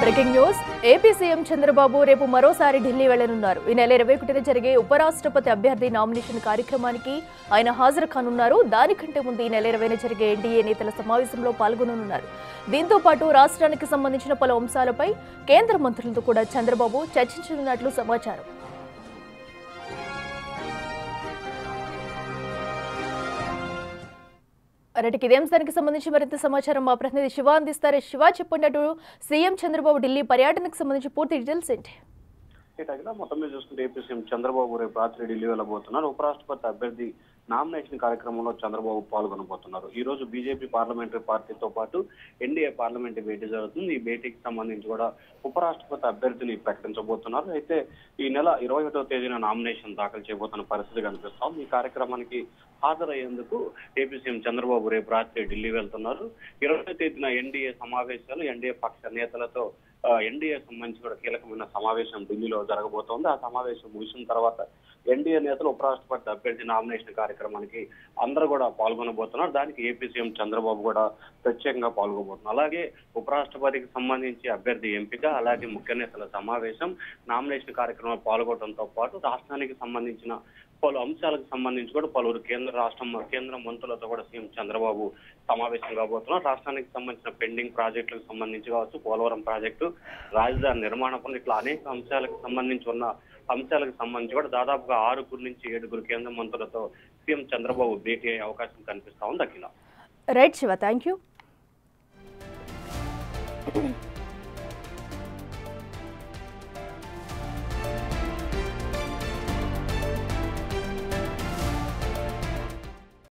Breaking news AP CM Chandrababu రేపు మరోసారి ఢిల్లీ వెళ్లనున్నారు. ఈ నెల 21న జరిగే ఉపరాష్ట్రపతి అభ్యర్థి నామినేషన్ కార్యక్రమానికి ఆయన హాజరు కానున్నారు. దానికంటే ముందు ఈ నెల 20న జరిగే ఎన్డీఏ నేతల సమావేశంలో పాల్గొననున్నారు. దీంతో పాటు రాష్ట్రానికి సంబంధించిన పలు అంశాలపై కేంద్ర మంత్రులతో కూడా చంద్రబాబు చర్చించనున్నట్లు సమాచారం. అరటికి ఇదే అంశానికి సంబంధించి మరింత సమాచారం మా ప్రతినిధి శివ అందిస్తారు. శివ, చెప్పండి, సీఎం చంద్రబాబు ఢిల్లీ పర్యటనకు సంబంధించి పూర్తి డీటెయిల్స్ ఏంటి? మొత్తం మీద చూసుకుంటే ఏపీ సీఎం చంద్రబాబు రేపు రాత్రి ఢిల్లీ వెళ్ళబోతున్నారు. ఉపరాష్ట్రపతి అభ్యర్థి నామినేషన్ కార్యక్రమంలో చంద్రబాబు పాల్గొనబోతున్నారు. ఈ రోజు బీజేపీ పార్లమెంటరీ పార్టీతో పాటు ఎన్డీఏ పార్లమెంటరీ భేటీ జరుగుతుంది. ఈ భేటీకి సంబంధించి కూడా ఉపరాష్ట్రపతి అభ్యర్థిని ప్రకటించబోతున్నారు. అయితే ఈ నెల 21వ తేదీన నామినేషన్ దాఖలు చేయబోతున్న పరిస్థితి కనిపిస్తాం. ఈ కార్యక్రమానికి హాజరయ్యేందుకు ఏపీ సీఎం చంద్రబాబు రేపు రాత్రి ఢిల్లీ వెళ్తున్నారు. 20వ తేదీన ఎన్డీఏ సమావేశాలు, ఎన్డీఏ పక్ష నేతలతో ఎన్డీఏ సంబంధించి కూడా కీలకమైన సమావేశం ఢిల్లీలో జరగబోతోంది. ఆ సమావేశం ముగిసిన తర్వాత ఎన్డీఏ నేతలు ఉపరాష్ట్రపతి అభ్యర్థి నామినేషన్ కార్యక్రమానికి అందరూ కూడా పాల్గొనబోతున్నారు. దానికి ఏపీ సీఎం చంద్రబాబు కూడా ప్రత్యేకంగా పాల్గొబోతున్నారు. అలాగే ఉపరాష్ట్రపతికి సంబంధించి అభ్యర్థి ఎంపిక, అలాగే ముఖ్య నేతల సమావేశం, నామినేషన్ కార్యక్రమంలో పాల్గొనడంతో పాటు రాష్ట్రానికి సంబంధించిన పలు అంశాలకు సంబంధించి కూడా పలువురు కేంద్ర మంత్రులతో కూడా సీఎం చంద్రబాబు సమావేశం కాబోతున్నారు. రాష్ట్రానికి సంబంధించిన పెండింగ్ ప్రాజెక్టులకు సంబంధించి కావచ్చు, పోలవరం ప్రాజెక్టు, రాజధాని నిర్మాణ పనులు, ఇట్లా అనేక అంశాలకు సంబంధించి కూడా దాదాపుగా 6 నుంచి 7 కేంద్ర మంత్రులతో సీఎం చంద్రబాబు భేటీ అయ్యే అవకాశం కనిపిస్తా ఉంది. Akhila. Right Shiva, thank you.